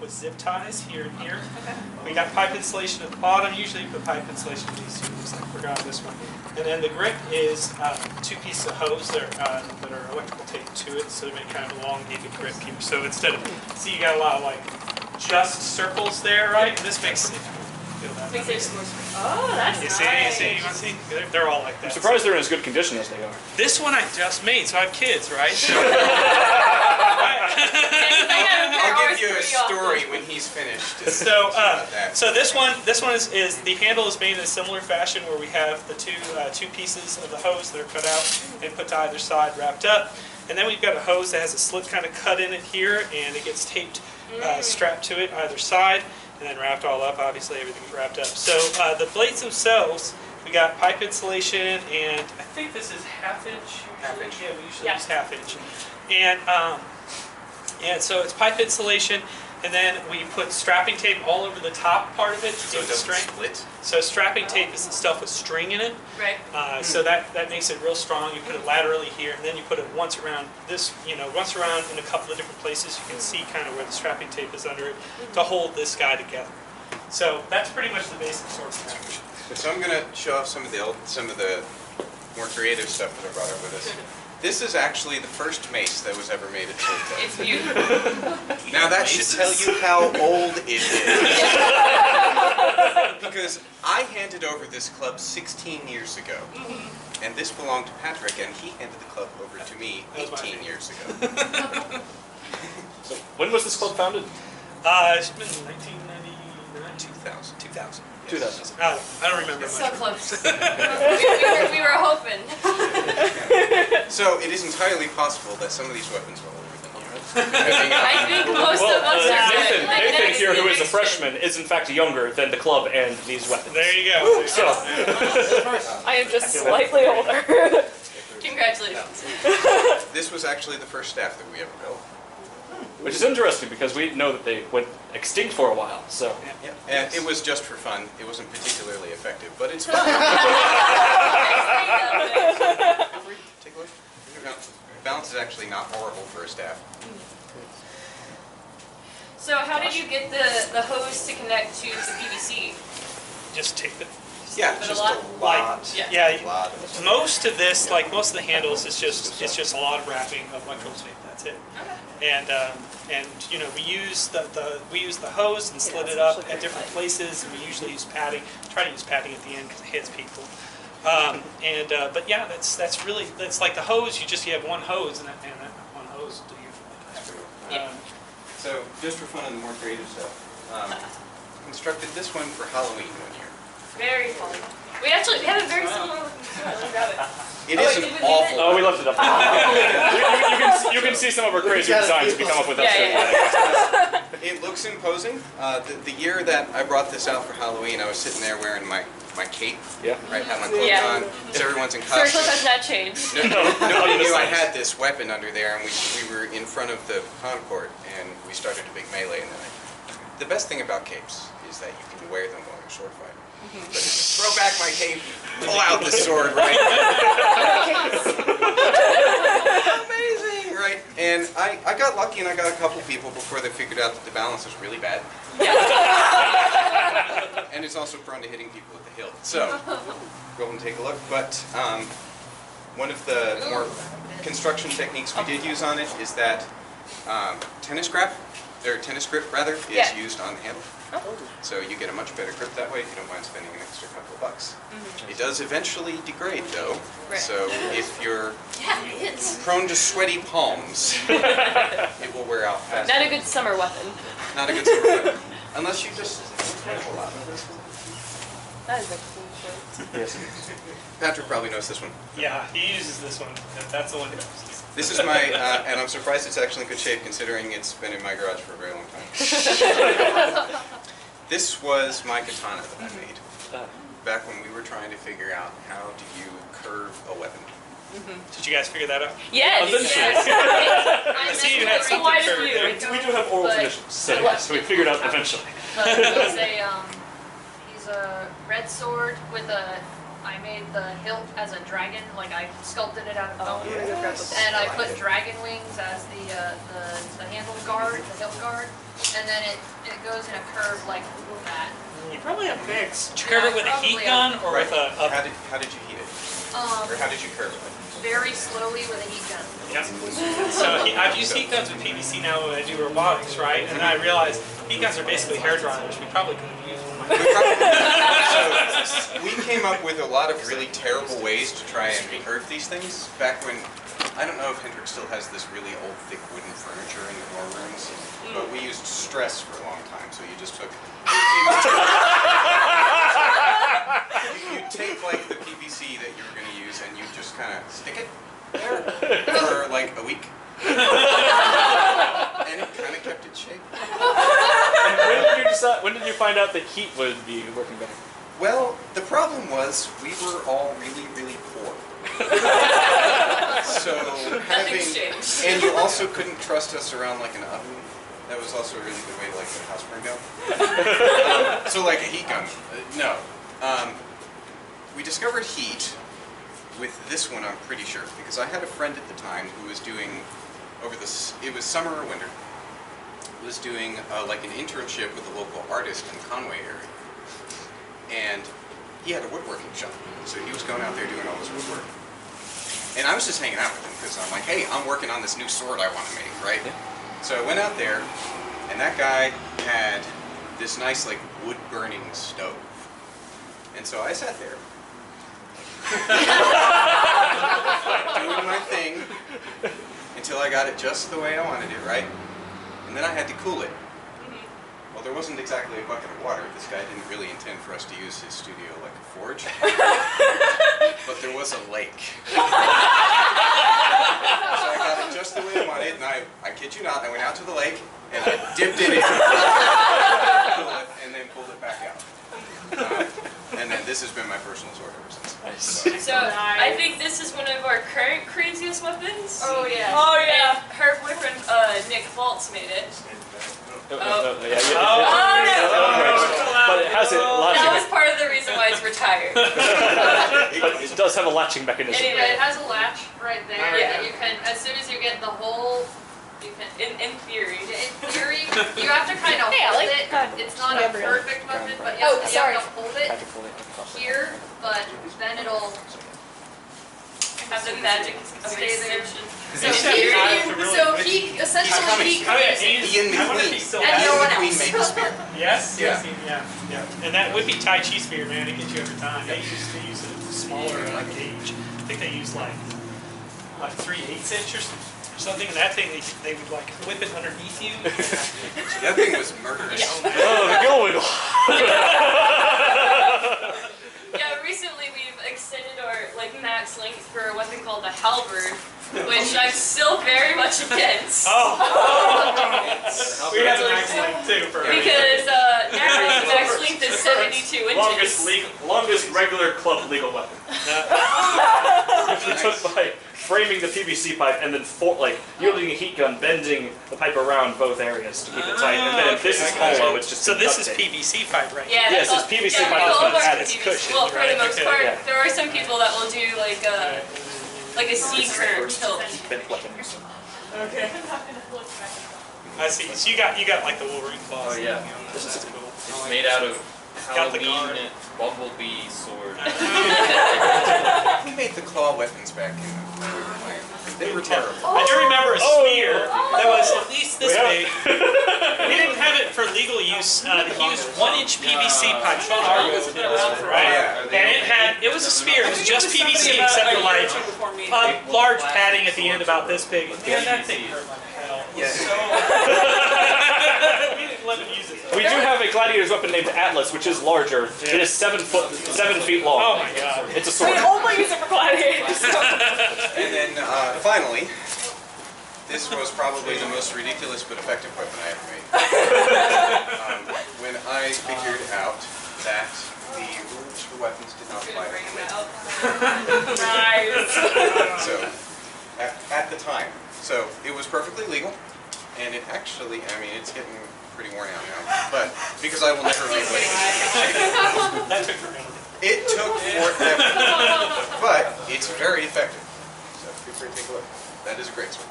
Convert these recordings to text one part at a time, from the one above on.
with zip ties here and here. We got pipe insulation at the bottom. Usually you put pipe insulation in these two. Looks like we're on this one. And then the grip is 2 pieces of hose that are electrical taped to it, so they make kind of elongated grip here. So instead of, see, you got a lot of like just circles there, right? And this makes it. Oh, that's you nice. See, you want to see? They're all like that. I'm surprised they're in as good condition as they are. This one I just made, so I have kids, right? I'll give you a story when he's finished. So this one is the handle is made in a similar fashion where we have the two pieces of the hose that are cut out and put to either side, wrapped up, and then we've got a hose that has a slit kind of cut in it here, and it gets taped, strapped to it either side. And then wrapped all up. Obviously, everything's wrapped up. So the blades themselves, we got pipe insulation, and I think this is half inch. Half inch. Yeah, we usually use half inch. And so it's pipe insulation, and then we put strapping tape all over the top part of it to So keep it the doesn't strength. split? So strapping tape is the stuff with string in it. Right. So that makes it real strong. You put it laterally here, and then you put it once around this, once around in a couple of different places. You can see kind of where the strapping tape is under it to hold this guy together. So that's pretty much the basic sword construction. So I'm going to show off some of the more creative stuff that I brought up with us. This is actually the first mace that was ever made at Swordtech. It's beautiful. Now that should tell you how old it is. Because I handed over this club 16 years ago. And this belonged to Patrick, and he handed the club over to me 18 years ago. So when was this club founded? It's been 1999, 2000. 2000. 2000. I don't remember So much. close. we were hoping. So it is entirely possible that some of these weapons are older than you. I think most of us are. Nathan here, who is a freshman, is in fact younger than the club and these weapons. There you go. So, I am just slightly older. Congratulations. This was actually the first staff that we ever built. which is interesting because we know that they went extinct for a while. So, And it was just for fun. It wasn't particularly effective, but it's fun. Take a look. Balance is actually not horrible for a staff. So how did you get the hose to connect to the PVC? Just tape it. Yeah, But just a lot? a lot. Yeah, A lot of most of this, like most of the handles, it's just a lot of wrapping of electrical tape. That's it. And you know, we use the hose and slit it up at different places, and we usually use padding. Try to use padding at the end because it hits people. But yeah, that's really like the hose. You have one hose, and that one hose will do you. So just for fun and more creative stuff, constructed this one for Halloween one year. Very fun. We have a very similar looking tool. Let's grab it. It is an awful. oh, we left it up. you can see some of our crazy designs we come up with. It looks imposing. The year that I brought this out for Halloween, I was sitting there wearing my cape. Yeah. Right, had my clothes on. So everyone's in costume. Circle has not changed. Nobody knew I had this weapon under there, and we were in front of the concourt, and we started a big melee. And then the best thing about capes is that you can wear them while you're sword fighting. But throw back my cape, pull out the sword, right? Amazing, right? And I got lucky, and I got a couple people before they figured out that the balance was really bad. And it's also prone to hitting people with the hilt. So, go and take a look. But one of the more construction techniques we did use on it is that tennis grip is used on the handle. So you get a much better grip that way if you don't mind spending an extra couple of bucks. It does eventually degrade though, so if you're prone to sweaty palms, it will wear out fast. Not a good summer weapon. Not a good summer weapon. Unless you just a lot. That is a cool shirt. Yes. Patrick probably knows this one. Yeah, he uses this one. That's the one he uses. This is my, and I'm surprised it's actually in good shape considering it's been in my garage for a very long time. This was my katana that I made back when we were trying to figure out how do you curve a weapon. Did you guys figure that out? Yes. I see you had So something why curved did there. you? We do have oral traditions, so we figured out eventually. He's a red sword with a I made the hilt as a dragon, like I sculpted it out of bone. Yes. And I put dragon wings as the handle guard, the hilt guard. And then it goes in a curve like that. You probably have a mix. Did you curve it with a heat Probably gun or Right. with a How did you heat it? Or how did you curve it? Very slowly with a heat gun. Yep. So I've used heat guns with PVC now when I do robotics, right? And then I realized heat guns are basically hair dryers. We probably could have used them. So we came up with a lot of really terrible ways to try and curve these things back when, I don't know if Hendrix still has this really old thick wooden furniture in the dorm rooms, but we used stress for a long time. So you just took, you take like the PVC that you were going to use and you just kind of stick it there for like a week. And it kind of kept its shape. When did you find out that heat would be working better? Well, the problem was we were all really, really poor. So Nothing's changed. and you also couldn't trust us around like an oven. That was also a really good way to like get a house burned down. So like a heat gun, no. We discovered heat with this one, I'm pretty sure, because I had a friend at the time who was doing it was summer or winter, was doing like an internship with a local artist in the Conway area. And he had a woodworking shop, so he was going out there doing all this woodwork. And I was just hanging out with him because I'm like, hey, I'm working on this new sword I want to make, right? So I went out there, and that guy had this nice like wood-burning stove. And so I sat there, doing my thing, until I got it just the way I wanted it, right? And then I had to cool it. Well, there wasn't exactly a bucket of water. This guy didn't really intend for us to use his studio like a forge. But there was a lake. So I got it just the way I wanted, and I kid you not, I went out to the lake, and I dipped it in, and then pulled it back out. And then this has been my personal sword ever since. So I think this is one of our current craziest weapons. Oh yeah. Oh yeah. And her boyfriend Nick Waltz made it. But it has a That latching. was part of the reason why it's retired. But it does have a latching mechanism. Anyway, it has a latch right there Yeah. that you can, as soon as you get the hole, you can, in theory, you have to kind of Hey, I hold like it. that. It's not a Gabrielle. perfect weapon, but Oh, you sorry. have to hold it here, but then it'll Have the magic stay there. So This he, has to really- he essentially he Oh yeah, creates he's, Ian I wonder if he McQueen. still And has no it. one Queen else. made the spear. Yes? Yeah. Yeah. And that would be Tai Chi spear, man. It gets you every time. They use a smaller gauge. I think they use like 3/8 inch or something. And that thing, they would like whip it underneath you. That thing was murderous. Oh, the gill wiggle. Yeah, recently we've extended our max length for a weapon called a halberd, which I'm still very much against. Oh! We have a max length too for Because now the max length is 72 inches. Longest regular club legal weapon. Which we took by framing the PVC pipe and then using a heat gun, bending the pipe around both areas to keep it tight. And then this is hollow, it's just So this is duct tape. PVC pipe right Yeah, Yes, that's it's all- PVC yeah, pipe all that's of add ours its are PVC. cushion, Well, for right? the most Okay. part, Yeah. there are some people that will do like a C-curve tilt. Bent weapon. Okay. I see. So you got like the Wolverine claws. Oh, yeah. This is cool. It's made out of Got the guard. Halloween bumblebee sword. We made the claw weapons back in the They were terrible. I do remember a spear that was at least this big. We didn't have it for legal use. He used 1-inch PVC pipe. Sean Argo was right? Yeah. And it was a spear. It was just PVC except for like large padding at the end about this big. Man, that thing hurt like hell. Yeah. We didn't let him use it. We do have a gladiator's weapon named Atlas, which is larger. It is 7 feet long. Oh my god. It's a sword. We only use it for gladiators. And then finally, this was probably the most ridiculous but effective weapon I ever made. When I figured out that the rules for weapons did not apply to me. Nice. So, at the time. So, it was perfectly legal, and it actually, I mean, it's getting pretty worn out now, but because I will never be able to That took forever. It took forever, but it's very effective. So feel free to take a look. That is a great sword.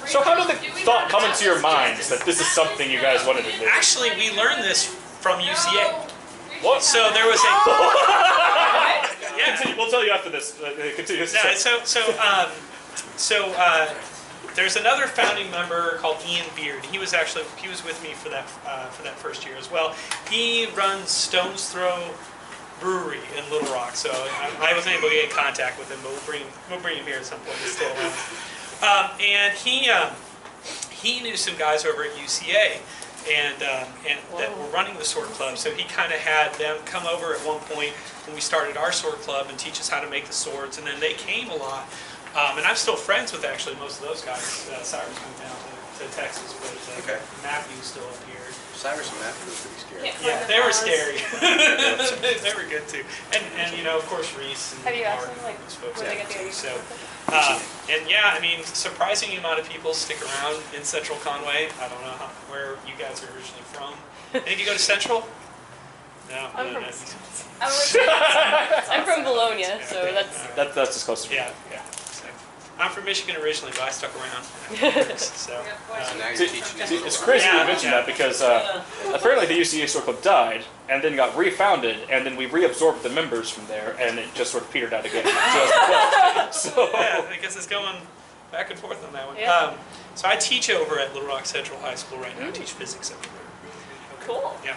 So how did the thought come into your minds that this is something you guys wanted to do? Actually, we learned this from UCA. What? So there was a Continue, we'll tell you after this. Continue. no, there's another founding member called Ian Beard. He was with me for that first year as well. He runs Stone's Throw Brewery in Little Rock. So I wasn't able to get in contact with him, but we'll bring him here at some point. He's still around. And he knew some guys over at UCA, and that were running the sword club. So he kind of had them come over at one point when we started our sword club and teach us how to make the swords. And then they came a lot, and I'm still friends with actually most of those guys. Cyrus moved down to Texas, but Okay. Matthew's still up here. Cyrus and Matthew were pretty scary. Yeah, they were scary. They were good too, and of course Reese and Have you asked Mark them, like, and those folks. when they get together? So, and yeah, I mean, surprising amount of people stick around in Central Conway. I don't know where you guys are originally from. Any of you go to Central? No. I'm no, from no. I'm from Bologna, so That's as close as Yeah, yeah. So, I'm from Michigan originally, but I stuck around. So, So now you're See, teaching us. it's crazy Yeah, you mention yeah. that because apparently the UCA Sword Club died and then got refounded, and then we reabsorbed the members from there, and it just sort of petered out again in 2012. So yeah, I guess it's going back and forth on that one. Yeah. So I teach over at Little Rock Central High School right now. I teach physics over there. cool. Yeah.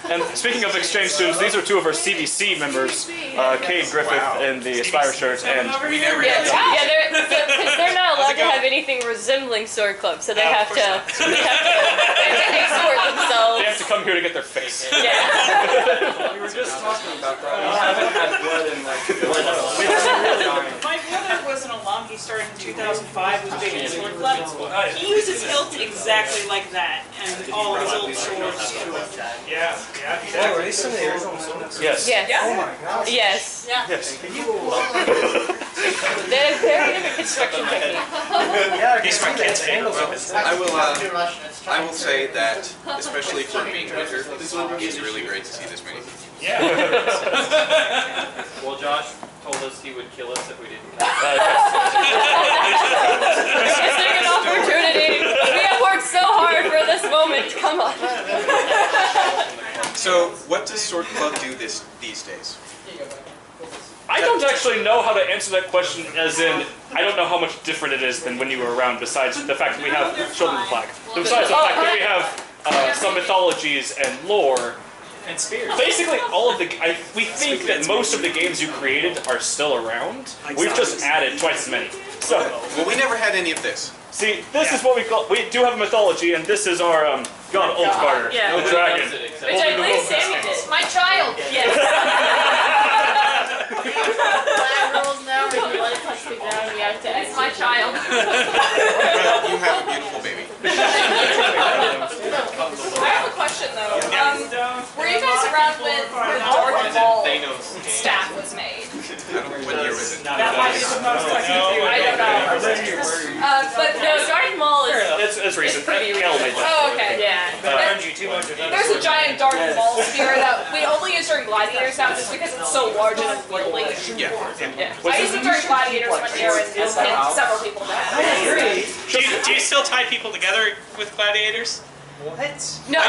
And speaking of exchange students, these are two of our CVC members, Cade Griffith Wow. in the Aspire shirt, and We never Yeah, had they're not allowed to going? have anything resembling sword club, so they No, of have course to not. export they themselves. have to come here to get their face. Yeah. We were just talking about that. We haven't had blood in like My brother was an alum. He started in 2005. Was big in sword club. He uses hilt exactly like that, and all of his old swords. Yeah. Yeah. Oh, are these some of the original swords? Yes. Yes. Oh my gosh. Yes. Yes. They have very different construction technique. Yeah, I can These see are my that. kids' The handles favorite are- I will say that, especially for being winter, it's really great to see this many people. Yeah. Well, Josh told us he would kill us if we didn't come. Missing an opportunity. We have worked so hard for this moment. Come on. So, what does Sword Club do these days? I don't actually know how to answer that question, as in, I don't know how much different it is than when you were around, besides the fact that we have children's flag. Besides the fact that we have some mythologies and lore. And spears. Basically, all of we think that most of the games you created are still around. We've just added twice as many. So, Well, we never had any of this. see, this is what we call, we do have a mythology, and this is our, God, Old Carter, Yeah. the dragon. Which I believe Sammy did. My child. Yes. rules now, if you let it touch the ground, we have to It's my child. You have a beautiful baby. I have a question though. Were you guys around when the Dark Ball Thanos. staff was made? I don't know what year was it. That might be the most I don't know. But No, Darth Maul is. It's recent. pretty Kel made that. Oh, okay. Yeah. There's a giant Darth Maul spear that we only use during gladiators now, just because it's so large and unwieldy. Yeah. Yeah. I used it during gladiators one year and hit several people in the head. Do you still tie people together with gladiators? What? No, You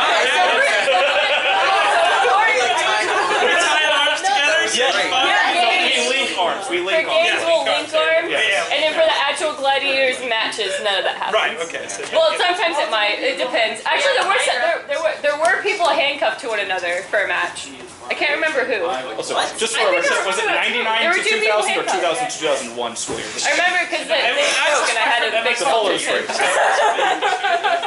tie arms together? Yes. Yeah. We link arms. We For link arms. games, we'll link arms, Yeah. and then for the actual gladiators matches, none of that happens. Right. Okay. So Well, sometimes it might. It depends. Actually, there were people handcuffed to one another for a match. I can't remember who. Also, just I for think reference, was it 99 there were to two people 2000 or handcuffed. 2000 to 2001 school year? I remember because they spoke and I had a big The full competition.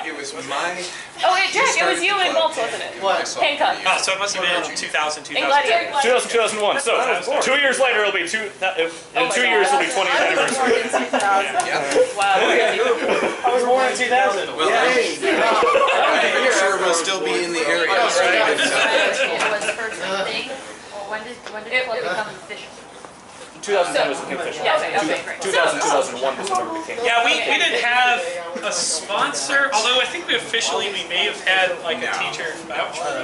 It was my. Oh, Jack, it was you and Walt, wasn't it? I saw Handcuffed. Oh, so it must have been 2000, And Gladiator. 2000, 2001. So, 2 years later, it'll be in my 2 God. years, it'll be 20th I was born anniversary. in 2000. Yeah. Wow. I was born in 2000. Well, I'm sure we'll still be in the area. Was the first thing? Or when did the club become official? 2010 was became official. Yeah, okay, great. 2000, 2001 was whenever it became. Yeah, we didn't have a sponsor, although I think we may have had like a teacher voucher. No,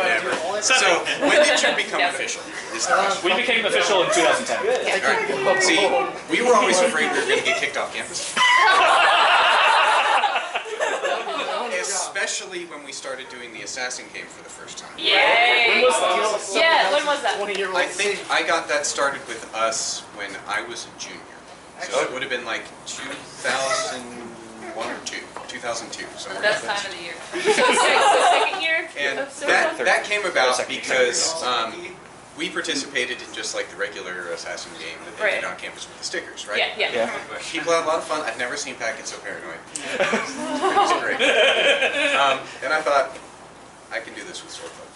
never. So, Something. when did you become official? Is the question. We became official in 2010. Alright. See, we were always afraid we were going to get kicked off campus. Especially when we started doing the assassin game for the first time. Yay! When was that? Yeah, when was that? 20-year-old. I think I got that started with us when I was a junior. So it would have been like 2001 or 2002. The best time of the year. So second year? And of that came about Second. because we participated in just like the regular assassin game that they did Right. on campus with the stickers, right? Yeah, yeah. Yeah. People had a lot of fun. I've never seen Packet so paranoid. It was great. And I thought, I can do this with Sword Club.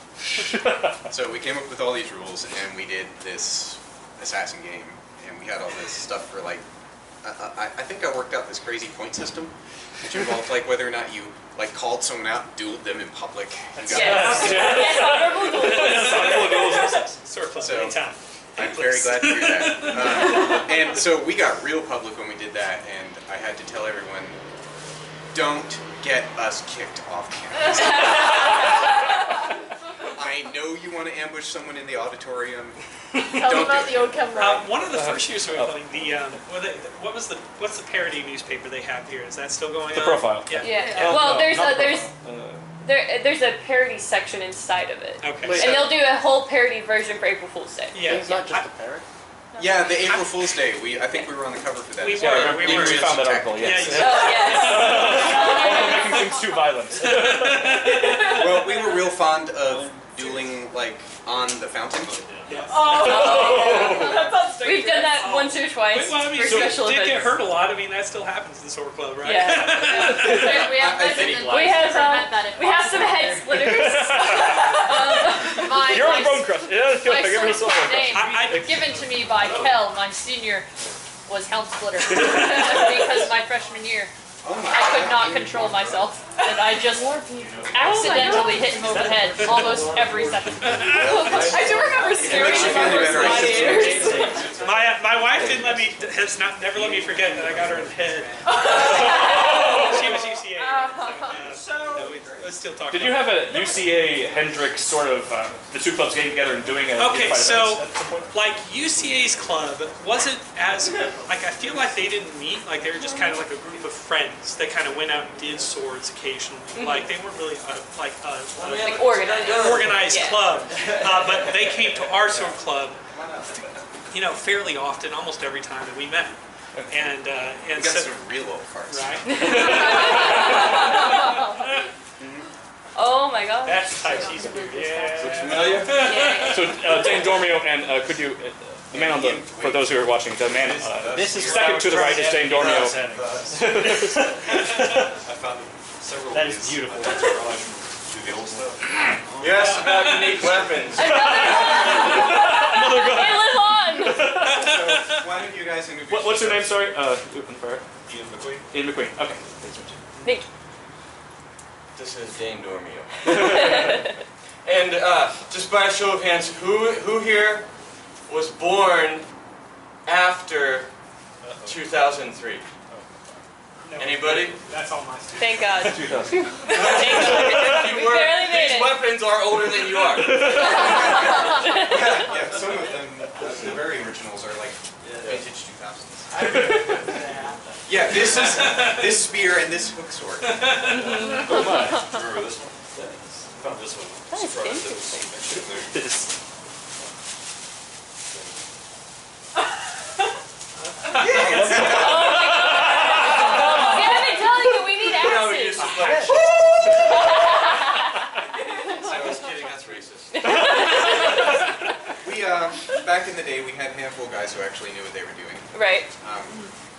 So we came up with all these rules, and we did this assassin game, and we had all this stuff for like, I think I worked out this crazy point system, which involved like whether or not you like called someone out, and dueled them in public. You got Yes. Yes, honorable duels. Sword Club, So- anytime. I'm very glad to hear that. And so we got real public when we did that, and I had to tell everyone, don't get us kicked off campus. I know you want to ambush someone in the auditorium. Tell them Don't about do the it. old Chem Rock. One of the first years we were playing, what's the parody newspaper they have here? Is that still going The on? Profile. Yeah. Yeah. Oh, Well, no, there's not a there's Profile. there's a parody section inside of it, Okay. Wait, and they'll do a whole parody version for April Fool's Day. Yeah. It's not just a parrot. Yeah, the April Fool's Day. I think we were on the cover for that. We as were, well. we Yeah, were. we found that article, yes. Yeah, Oh yes. Also making things too violent. Well, we were real fond of dueling like on the fountain. We've done that once or twice Well, I mean, for so special did events. get hurt a lot. I mean, that still happens in Sword Club, right? Yeah. We have I think precedent We have to prevent that if we have some possible. head splitters. You're on the bone crush. Yeah, My give me a son's bone name, crush. given to me by Kel, my senior, was Helm Splitter. Because my freshman year, Oh my I could God. not control myself, and I just accidentally hit him over the head almost every second. I do remember If it staring makes you at feel any my better, I should gladiators. My wife never let me forget that I got her in the head. She was UCA. Let's still talk. Did you have a UCA Hendrix sort of the two clubs getting together and doing a Okay, fight so events at some point? like UCA's club wasn't as like I feel like they didn't meet, like they were just kind of like a group of friends that kind of went out and did swords occasionally. Like they weren't really Like organized. organized Yeah. club, but they came to our sword club, fairly often, almost every time that we met, and We got so some real old farts. right. Oh my god. That's Tai Chi's weird. Yeah. Familiar? Yeah. So Dane Dormio and could you, the man on the, for those who are watching, the man This is second to the right is Dane Dormio. I found several That ways is beautiful. to do the old stuff. You asked about unique weapons. Another Another guy. They live on. So why don't you guys introduce What's your name, sorry? Ian McQueen. Ian McQueen. Okay. Thank you. This is Dane Dormio. And just by a show of hands, who here was born after 2003? No. Any? That's all my stuff. Thank God. 2000. You were, barely made these it. weapons are older than you are. Yeah, some of them, the very originals are like vintage 2000s. Yeah, this spear and this hook sword. Oh my. Remember this one? I found this one. That is Surprised interesting. it was This. See, I've been telling you we need Now we acid. just like, I was kidding, that's racist. We, back in the day, we had a handful of guys who actually knew what they were doing. Right.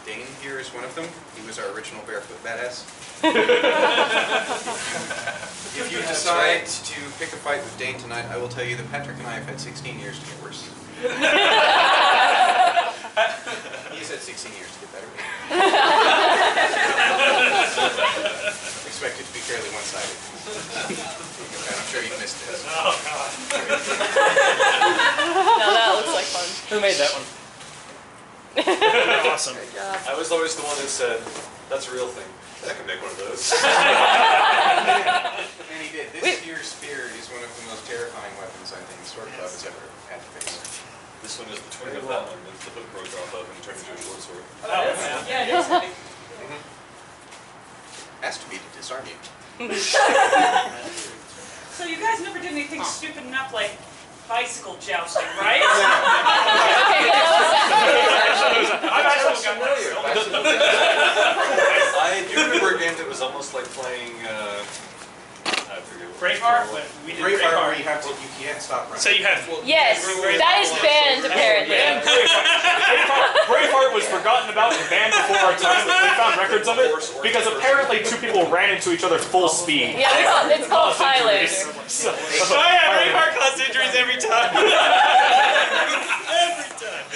Dane here is one of them. He was our original barefoot badass. If you decide to pick a fight with Dane tonight, I will tell you that Patrick and I have had 16 years to get worse. He's had 16 years to get better. Expect it to be fairly one-sided. And I'm sure you've missed this. Oh God. No, that looks like fun. Who made that one? Awesome. I was always the one who said, that's a real thing. I can make one of those. And he did. This year's spear is one of the most terrifying weapons I think Sword Club has ever had to face. This one is the twin of that one that the hook grows off of and turns into a short sword. Yeah, it is heavy. Has to be to disarm you. So you guys never did anything stupid enough like bicycle jousting, right? Okay, I've actually got I do remember a game that was almost like playing, I forget what Braveheart? it was. We did Braveheart, where Braveheart. you can't stop running. So you had yes, that is banned apparently. And Braveheart was forgotten about and banned before our time. We found records of it because apparently two people ran into each other full speed. Yeah, it's called Highlander. So, Oh yeah, Braveheart caused injuries every time. Every time.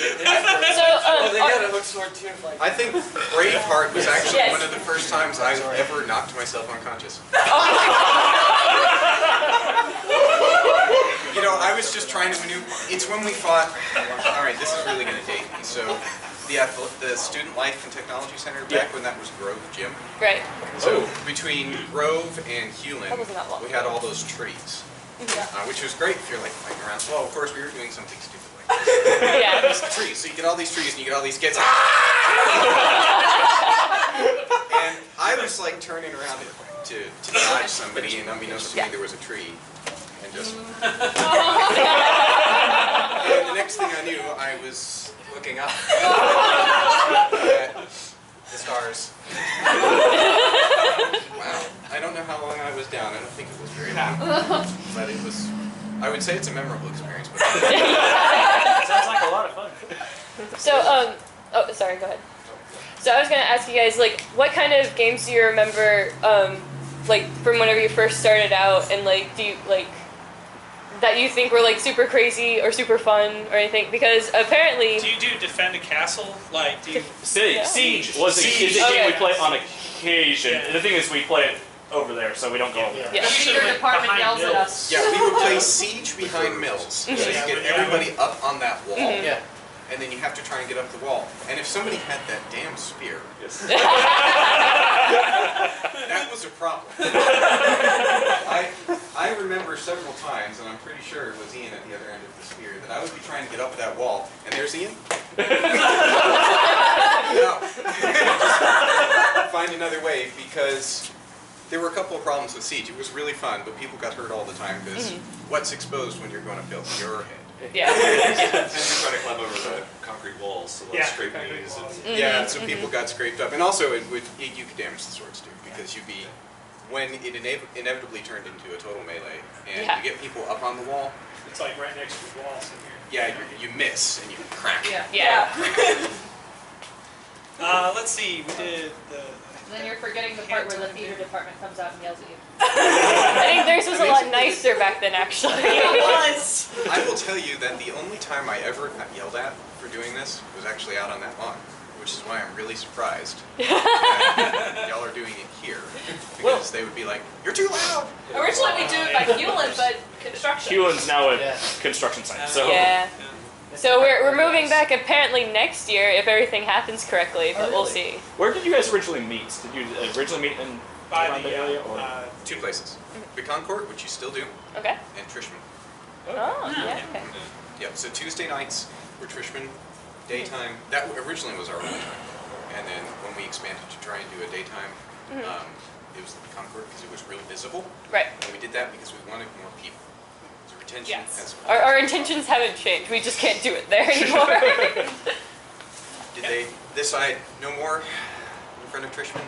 So, Oh, they got a hook sword too. I think Braveheart was actually Yes. one of the first times I ever knocked myself unconscious. You know, I was just trying to maneuver. It's when we fought. All right, this is really going to date me. So, the Student Life and Technology Center back when that was Grove Gym. right. So between Grove and Hewlin, That wasn't that long we had all those trees, which was great if you're like fighting around. Well, of course we were doing something stupid like this. Yeah. It's the trees. So you get all these trees and you get all these kids. And I was like turning around to dodge somebody, and unbeknownst to me there was a tree, and just. And the next thing I knew, I was looking up at the stars. Wow. I don't know how long I was down. I don't think it was very long. But it was, I would say it's a memorable experience. But Sounds like a lot of fun. So, oh, sorry, go ahead. So I was gonna ask you guys, like, what kind of games do you remember, like, from whenever you first started out, and, like, do you, like, that you think were, like, super crazy or super fun or anything? Because apparently... Do you do defend a castle? Like, do you... Siege was a game we play on occasion. Yeah. The thing is, we play it over there, so we don't go over there. Yeah. Your department yells at us. yeah, we would play Siege behind Mills. So you get everybody up on that wall. Yeah. And then you have to try and get up the wall. And if somebody had that damn spear, Yes. that was a problem. I remember several times, and I'm pretty sure it was Ian at the other end of the spear, that I would be trying to get up that wall, and there's Ian. No. Find another way, because there were a couple of problems with Siege. It was really fun, but people got hurt all the time, because what's exposed when you're going uphill? Your head. Yeah. And you're trying to climb over the concrete walls, so Yeah, let's scrape concrete knees. walls. Yeah, so people got scraped up, and also you could damage the swords too, because you'd be when it inevitably turned into a total melee, and Yeah. you get people up on the wall. It's like right next to the walls in here. Yeah, you miss and you crack. Yeah. Let's see. We did the. Then you're forgetting the part where the theater department comes out and yells at you. I think theirs was a lot nicer back then, actually. It was. I will tell you that the only time I ever got yelled at for doing this was actually out on that lawn, which is why I'm really surprised that y'all are doing it here, because they would be like, "You're too loud." Originally we do it by Hewlin, but construction. Hewlin's now a Yeah. construction site, so Yeah. So we're moving back apparently next year if everything happens correctly, but we'll see. Where did you guys originally meet? Did you originally meet in By around the the area? Or? Two places: Beacon Court, which you still do, Okay. and Trishman. Oh, yeah. Okay. Yep. So Tuesday nights were Trishman, daytime. That originally was our only time, and then when we expanded to try and do a daytime, it was the Beacon Court because it was real visible. Right. And we did that because we wanted more people. So retention. Yes. Has, Our intentions haven't changed. We just can't do it there anymore. Did they decide no more in front of Trishman?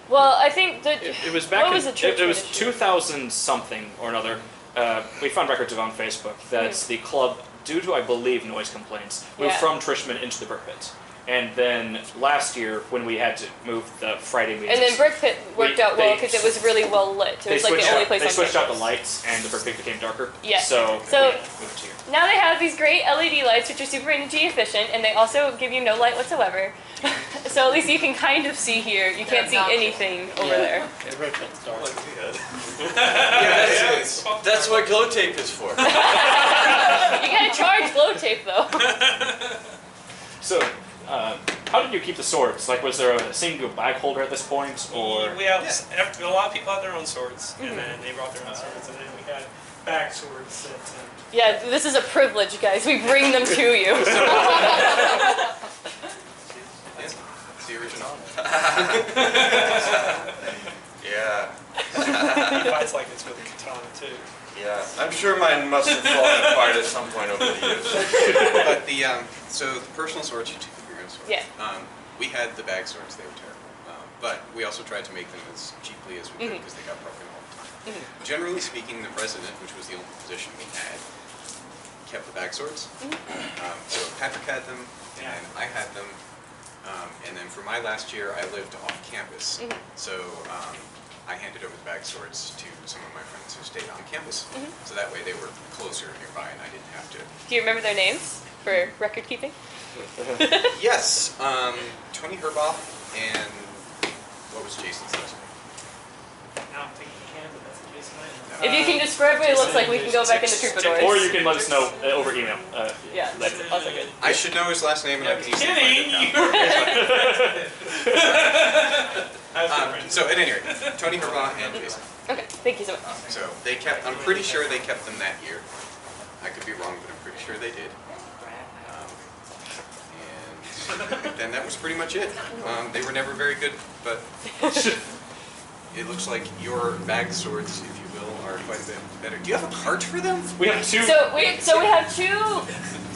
Well, I think that It was back what in was the church it was issue? 2000 something or another. We found records of it on Facebook that the club, due to I believe noise complaints, moved Yeah. from Trishman into the Brick Pit. And then last year, when we had to move the Friday meetings, And then Brick Pit worked out well they- because it was really well lit. It was like the only place they on switched out the campus. lights, and the Brick Pit became darker. Yeah. So, So- we moved here. Now they have these great LED lights which are super energy efficient, and they also give you no light whatsoever. So at least you can kind of see here. You can't see anything over there. The red pit's dark. Like the head. Yes. That's what glow tape is for. You gotta charge glow tape though. So, how did you keep the swords? Like, was there a single bag holder at this point, or? We have a lot of people had their own swords, and then they brought their own swords, and then we had bag swords that. Yeah, this is a privilege, guys. We bring them to you. It's the original. Yeah. He fights like this with a katana too. Yeah. I'm sure mine must have fallen apart at some point over the years. But so the personal swords, you took your own swords. Yeah. We had the bag swords; they were terrible. But we also tried to make them as cheaply as we could because they got broken all the time. Generally speaking, the president, which was the only position we had, kept the bag swords. So Patrick had them, and I had them. And then for my last year, I lived off campus. So I handed over the bag swords to some of my friends who stayed on campus. So that way they were closer nearby and I didn't have to. Do you remember their names for record keeping? Yes, Tony Herboff and what was Jason's last name? Now I'm thinking Canada, that's the Jason Knight. If you can describe what it looks like, we can go back into Troubadours. Or you can let us know over email. Yeah, that's later. also good. I should know his last name and I can easily find Kidding! it now. So at any rate, Tony Herboff and Jason. Okay, thank you so much. So they kept, I'm pretty sure they kept them that year. I could be wrong, but I'm pretty sure they did. And then that was pretty much it. They were never very good, but it looks like your bag swords, if you will, are quite a bit better. Do you have a cart for them? We have two. So we have 2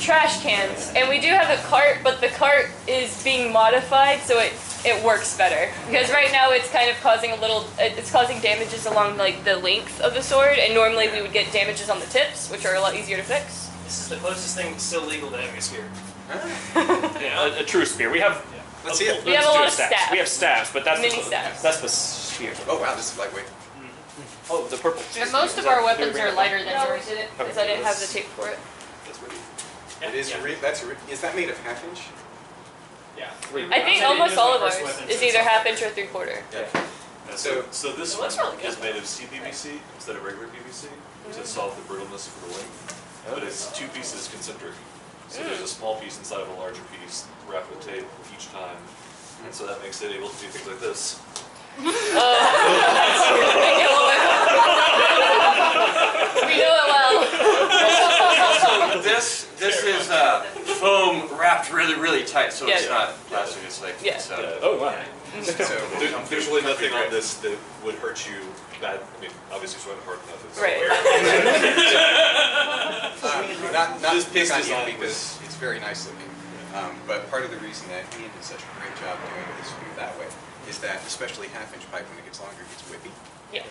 trash cans, and we do have a cart, but the cart is being modified so it works better. Because right now it's kind of causing it's causing damages along like the length of the sword, and normally we would get damages on the tips, which are a lot easier to fix. This is the closest thing still legal to having a spear. Yeah, a true spear. We have. Let's see it. We have a lot of staffs. We have staffs, but that's Mini the, staffs. That's the spear. Oh wow, this is lightweight. Oh, the purple. Yeah, most of our weapons are lighter than No, we yours. didn't, because I didn't have the tape for it. It is. Is that made of half inch? Yeah. I think almost all of ours is either half inch or 3/4. Yeah. So this It one looks really good. is made of CPVC instead of regular PVC to solve the brittleness for the length. But it's 2 pieces concentric. So there's a small piece inside of a larger piece wrapped with tape each time. And so that makes it able to do things like this. We know it well. So this is foam wrapped really tight, so it's Yeah. not plastic. It's like Yeah. Oh wow. So There's really nothing on this that would hurt you bad. I mean, obviously it's not hard enough. Right. not This to pick on design you was- because it's very nice looking. But part of the reason that Ian did such a great job doing this food that way is that especially half-inch pipe when it gets longer gets whippy. Yeah.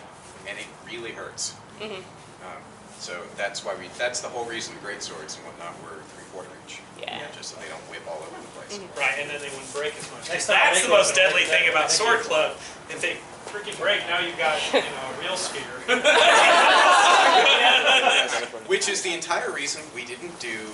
And it really hurts. So that's the whole reason the great swords and whatnot were 3/4 inch. Yeah. Just so they don't whip all over the place. Right, and then they wouldn't break as much. Next time I That's make the one, most I'm gonna deadly make thing that about one. Sword Club. If they freaking break, now you've got a real spear. Which is the entire reason we didn't do,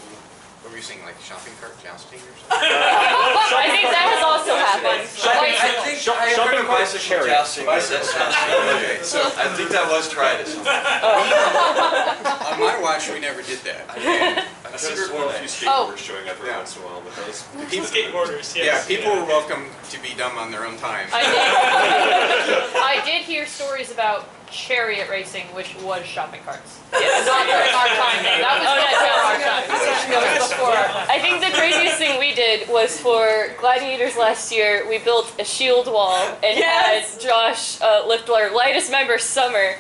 what were you saying, like shopping cart jousting or something? I think that has also happened. I think I heard of bicycle chariot. jousting. But that sounds Okay, so I think that was tried at some point. on my watch we never did that. I see there's one of a few Oh. skateboarders showing up every once in a while, but those. Skateboarders, yes. Yeah, people were welcome to be dumb on their own time. I did hear stories about chariot racing, which was shopping carts. Yes. Not during our time. That was before our time. That was before our time. I think the craziest thing we did was for Gladiators last year, we built a shield wall and had Josh lift our lightest member, Summer,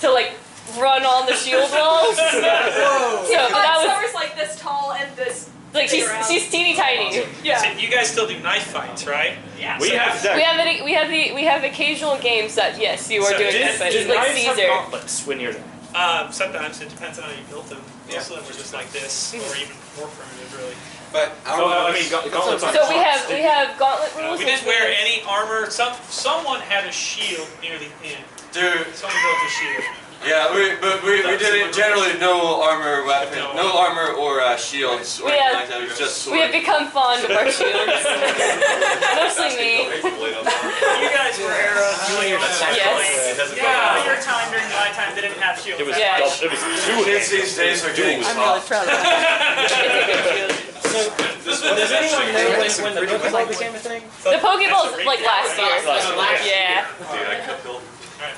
to like run on the shield walls. So that was Summer's like this tall and this. like she's teeny tiny. Yeah. So you guys still do knife fights, right? Yeah. We have that. We have occasional games that yes you are So doing did- knife fights Did like knives have Caesar. gauntlets when you're there? Sometimes it depends on how you built them. Most of them were just like this, or even more primitive, really. But Oh, I mean, gauntlets aren't So we carts. have gauntlet rules. We which didn't wear means- any armor. Someone had a shield near the end. Dude, Someone built a shield. yeah, we didn't generally no armor weapon, no armor or shields or We anything have- like that. It was just We have sword. become fond of our shields. Mostly me. You guys were era. Yes. Yeah, your time during my time they didn't have shields. It was Yeah. it was two Kids these days are getting duels. soft. It's a good shield. This Does anyone know when the Pretty Pokeball well. became a thing? The Pokeball's like last year. Last year. Yeah, The egg cup hill.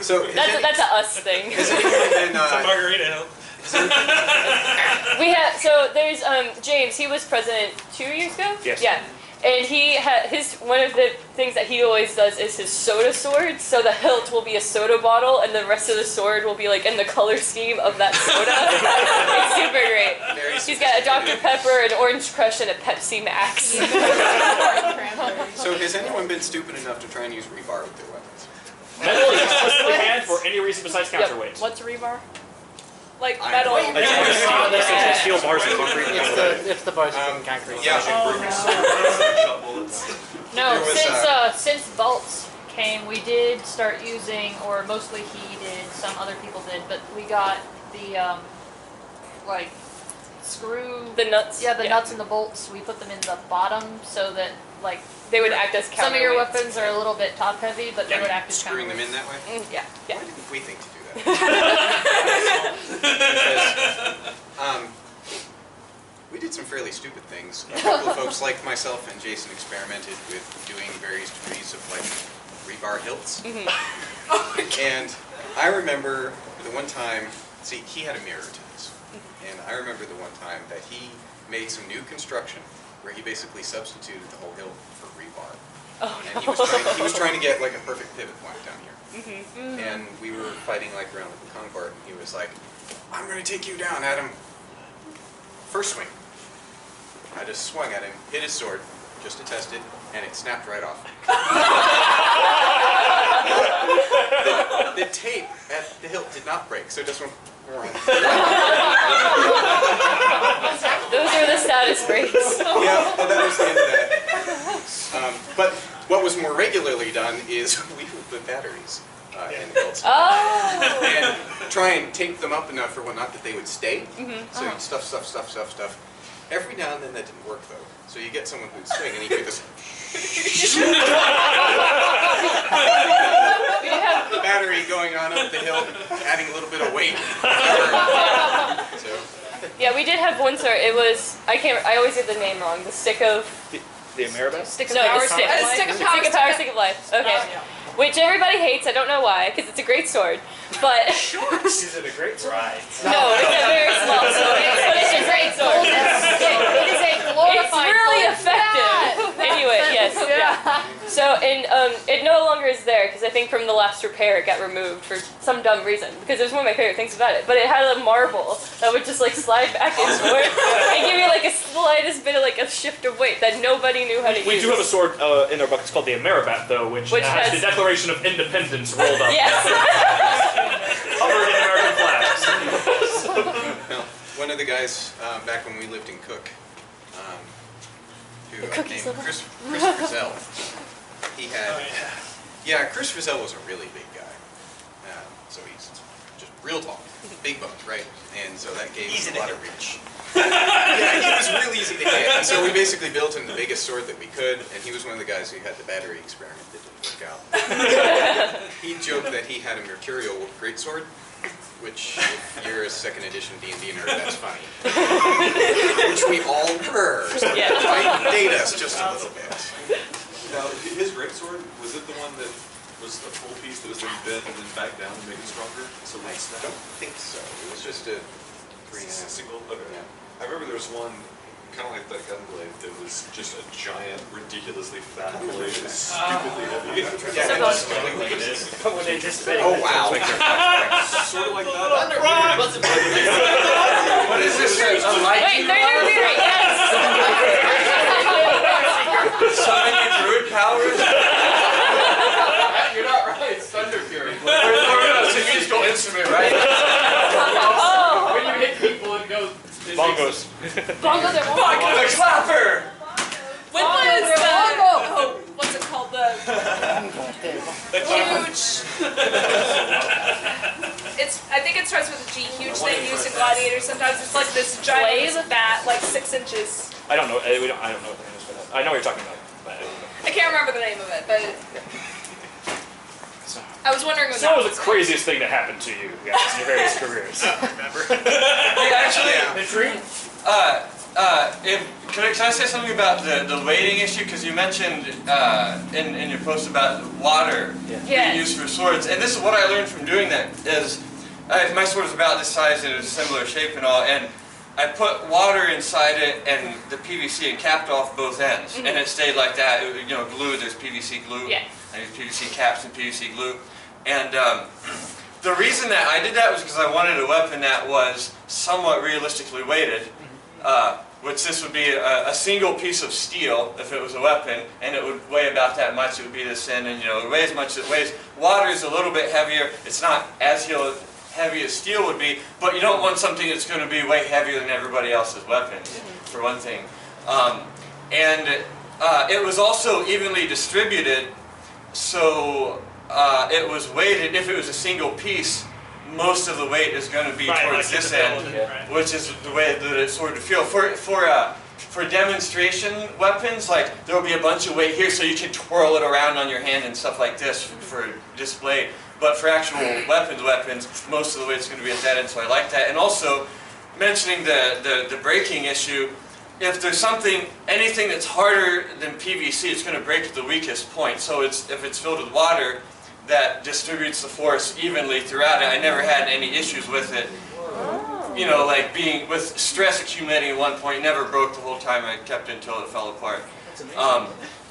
So that's a us thing. has anyone been? It's a margarita hill. We had so there's James. He was president 2 years ago. Yes. Yeah, and he had one of the things that he always does is his soda sword. So the hilt will be a soda bottle, and the rest of the sword will be like in the color scheme of that soda. It's super great. Very He's got a Dr. Pepper, an Orange Crush, and a Pepsi Max. So has anyone been stupid enough to try and use rebar with their weapons? Metal is explicitly banned for any reason besides counterweight. What's a rebar? Like I- metal. Wait, It's steel bars and concrete. It's the bars from concrete. Yeah. Shot bullets. No, There was, since bolts came, we did start using, or mostly he did, some other people did, but we got the like screw. The nuts. Yeah, the nuts and the bolts. We put them in the bottom so that like They would act as some of your counterweights. weapons are a little bit top heavy, but they would act as Screwing them in counterweights. that way? Yeah. Yeah. Why didn't we think to do that? Because, we did some fairly stupid things. A couple of folks like myself and Jason experimented with doing various degrees of like rebar hilts. And I remember the one time, see, he had a mirror to this. And I remember the one time that he made some new construction where he basically substituted the whole hilt for rebar. Oh, And he was trying to get like a perfect pivot point down here. And we were fighting like around the Concord, and he was like, "I'm gonna take you down, Adam." First swing. I just swung at him, hit his sword, just to test it, and it snapped right off. The tape at the hilt did not break, so it just went. Those are the saddest breaks. Yeah, and that was the end of that. But what was more regularly done is we would put batteries in the hilts. Oh. And try and tape them up enough or whatnot that they would stay. So you'd stuff. Every now and then that didn't work though. So you get someone who'd swing and he'd do this. The battery going on up the hill, adding a little bit of weight. So, Yeah, we did have one sort. It was I always get the name wrong. The stick of The Ameribat? Stick of no, power, the stick. stick of Stick of power, stick of life. Okay. Which everybody hates. I don't know why, because it's a great sword. But Is it a great ride? no, it's a very small sword. But it's a great sword. It is a glorified. It's really bullet. effective. Anyway, yes. Yeah. So, and it no longer is there because I think from the last repair it got removed for some dumb reason. Because it was one of my favorite things about it. But it had a marble that would just like slide back and forth and give you like a slightest bit of like a shift of weight that nobody knew how to use. We do have a sword in our buckets called the Ameribat, though, which has the Declaration of Independence rolled up. Yes. Covered in American flags. now, one of the guys back when we lived in Cook, who named Chris Frizzell, he had. Yeah, Chris Frizzell was a really big guy. So he's just real tall, big bones, right? And so that gave him a lot of reach. Yeah, he was really easy to hit. And so we basically built him the biggest sword that we could, and he was one of the guys who had the battery experiment that didn't work out. He joked that he had a mercurial greatsword, which, if you're a second edition D&D nerd, that's funny. Which we all were, so Yeah. it might date us just a little bit. Now, his greatsword, was it the one that was a full piece that was then bent and then back down to make it stronger? So I like don't think so. It was just a 3.5. single? Okay. Yeah. I remember there was one, kind of like that gun blade, that was just a giant, ridiculously fat blade, stupidly heavy. Yeah, it was completely When they just Oh, wow. Sort of like that. What is this? A light? Wait, they're interfering. Yes. Summon your druid powers? You're not right. It's Thunder Fury. It's a musical instrument, right? Oh. When you hit people, it goes. Bongos. Bongos are wonderful. The clapper! When was Bongo. what's it called? The huge. I think it starts with a G. Huge thing used in gladiators. Sometimes it's like this giant bat, like 6 inches. I don't know. I don't know what the name is for that. I know what you're talking about. But I can't remember the name of it, but I was wondering what so that what was was. the craziest thing that happened to you guys in your various careers? Hey, actually, The tree? can I say something about the weighting issue? Because you mentioned in your post about water being used for swords, and this is what I learned from doing that. Is my sword is about this size and it's a similar shape and all, and I put water inside it and the PVC and capped off both ends, and it stayed like that. It, you know, glue. There's PVC glue. Yeah. I use PVC caps and PVC glue, and the reason that I did that was because I wanted a weapon that was somewhat realistically weighted. Which this would be a single piece of steel if it was a weapon, and it would weigh about that much. It would be this thin, and you know, it weighs as much as it weighs. Water is a little bit heavier. It's not as heavy as steel would be, but you don't want something that's going to be way heavier than everybody else's weapons, for one thing. It was also evenly distributed, so it was weighted. If it was a single piece, most of the weight is going to be towards this end, which is the way that it sort of feels. For demonstration weapons, like there will be a bunch of weight here, so you can twirl it around on your hand and stuff like this for display. But for actual weapons, most of the weight's going to be at that end, so I like that. And also, mentioning the breaking issue, if there's anything that's harder than PVC, it's going to break at the weakest point. So if it's filled with water, that distributes the force evenly throughout it. I never had any issues with it. You know, like with stress accumulating at one point, it never broke the whole time. I kept it until it fell apart.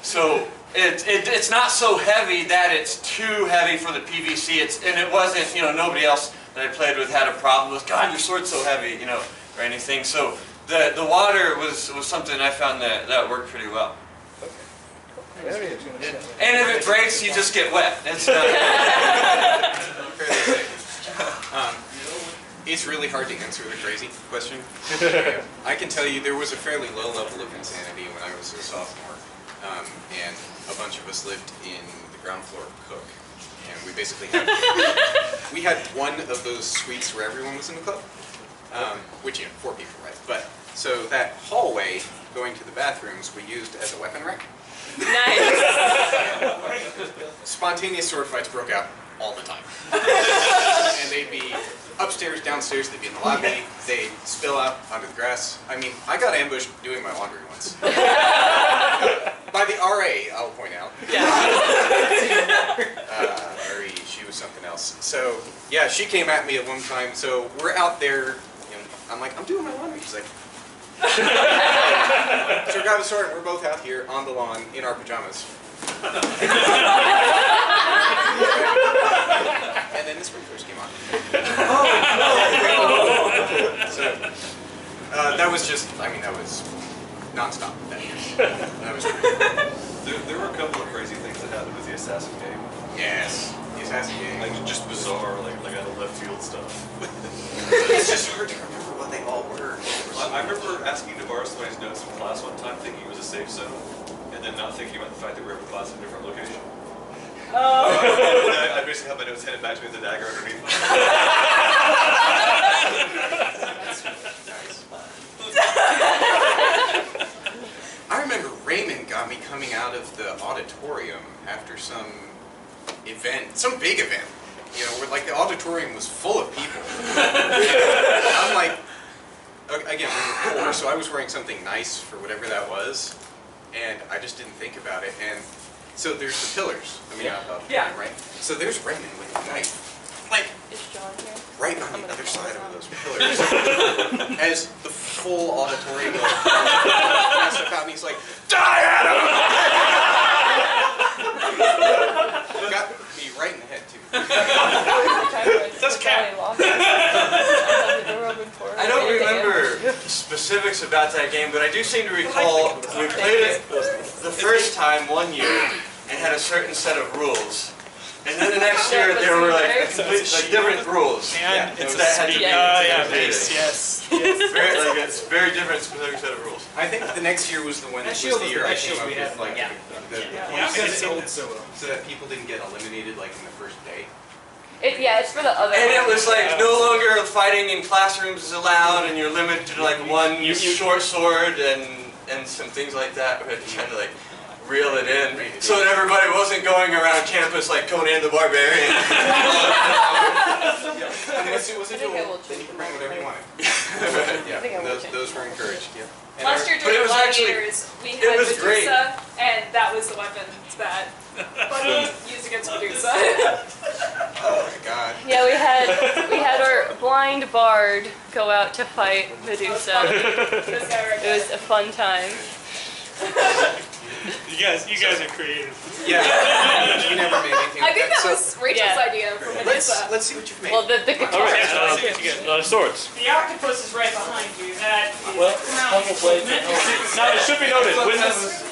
So it's not so heavy that it's too heavy for the PVC. And it wasn't, you know, nobody else that I played with had a problem with, God, your sword's so heavy, you know, or anything. So the water was something I found that worked pretty well. And if it breaks, you just get wet. It's not. It's really hard to answer the crazy question. I can tell you there was a fairly low level of insanity when I was a sophomore, and a bunch of us lived in the ground floor cook, and we basically had we had one of those suites where everyone was in the club, which, you know, 4 people, right? But so that hallway going to the bathrooms we used as a weapon rack. Nice. Spontaneous sword fights broke out all the time. And they'd be upstairs, downstairs, they'd be in the lobby, they'd spill out onto the grass. I mean, I got ambushed doing my laundry once. By the RA, I'll point out. She was something else. So, yeah, she came at me at one time, so we're out there, you know, I'm like, I'm doing my laundry. She's like, so we got the sword, we're both out here on the lawn in our pajamas. And then the sprinklers came on. So that was just, I mean, that was non-stop. That was crazy. There were a couple of crazy things that happened with the Assassin game. Yes, the Assassin game. Like just bizarre, like out of left field stuff. It's just hard to remember what they all were. I remember asking to borrow somebody's notes from class one time, thinking it was a safe zone, and then not thinking about the fact that we were in class in a different location. I basically had my notes handed back to me with a dagger underneath. I remember Raymond got me coming out of the auditorium after some event, some big event. You know, where like the auditorium was full of people. I'm like, again, we were poor, so I was wearing something nice for whatever that was, and I just didn't think about it. And so there's the pillars. I mean, right? So there's Raymond with a knife, like right on the other side of those pillars, as the full auditorium goes out, and he's like, Diana! Got me right in the head too. Doesn't count. I don't remember specifics about that game, but I do seem to recall we played it the first time one year and had a certain set of rules. And then the next year there were like different rules. And it's that had to be base, yes. It's very different specific set of rules. I think the next year was the one that was the year I came up with like so that people didn't get eliminated like in the first day. It's for the other. And it was like no longer fighting in classrooms is allowed, and you're limited to like one short sword and some things like that. We had to kind of like reel it in so that everybody wasn't going around campus like Conan the Barbarian. Unless it was a duel, then you can bring whatever you wanted. Yeah, those those were encouraged. Yeah. And Last year but it during was actually- Gladiators, we had it was great. Medusa, and that was the weapon that Buddy used against Medusa. oh my god. Yeah, we had our blind bard go out to fight Medusa. This guy right It there. was a fun time. You guys are creative. Yeah. You never made anything. I think that so was Rachel's Yeah. idea for Medusa. let's see what you've made. Well, the guitar. All right, Let's see what you get. swords. The octopus is right behind you. That is Well, a crown movement. Now, it should be noted,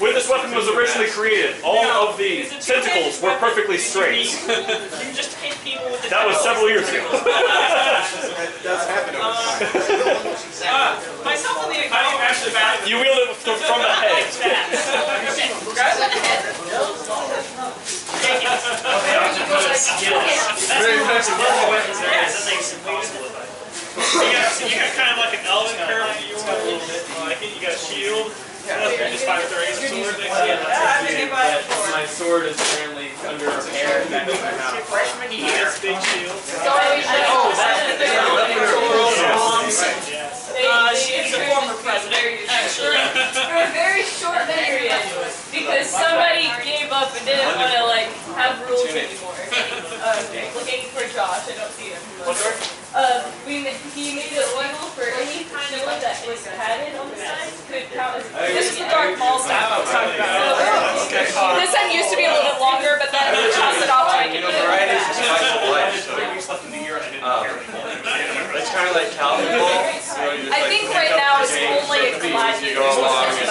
when this weapon was originally created, all of the tentacles were perfectly straight. You can just hit people with the That was several years ago. That does happen over time. Myself and the How do you actually battle? You wield it from the head. Grab the head. Very effective. You got kind of like an elven curve if you want a little bit like it. You got a shield. You just fight with a razor sword. My sword is currently under repair back in my house. Freshman You year. got big shield. She's a former president, actually. For a very short period, because somebody gave up and didn't want to like have rules anymore. Looking for Josh, I don't see him. He made it illegal for any shield that was padded on the side could count as. This is the Dark Maul staff I'm talking about. This end used to be a little bit longer, but then he tossed it off to make it. Varieties of spice of life. It's kind of like Calvin Ball. I think right now it's only a You go along and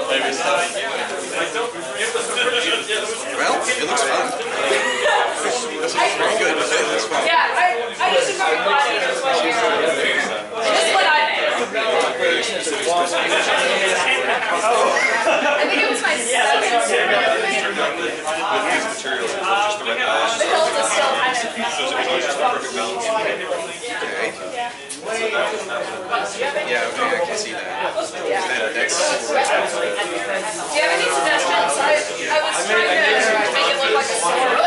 maybe stuff. Well, it looks fun. This is very good. It looks fun. Yeah, I used to cover Gladiators 1 year. This is what I made. I think it was my second With these materials, just the red dye. The hilt is still kind of. Perfect balance. Okay. Yeah, okay, I can see that. That's Do you have any suggestions? I was trying to make it look like a sword.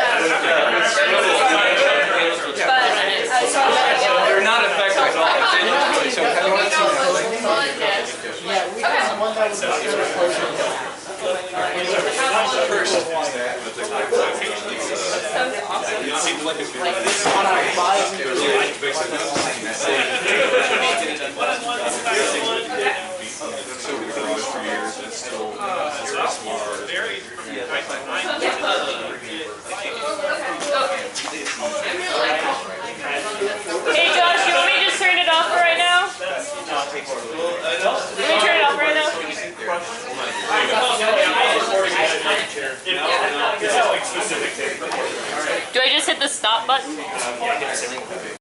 But I saw that. They're not effective at all. so how do you want to see that? First, is that It seemed like it's been so we've been doing this for years, and it's still very smart. Hey Josh, you want me to just turn it off right now? Let me turn it off right now. Do I just hit the stop button?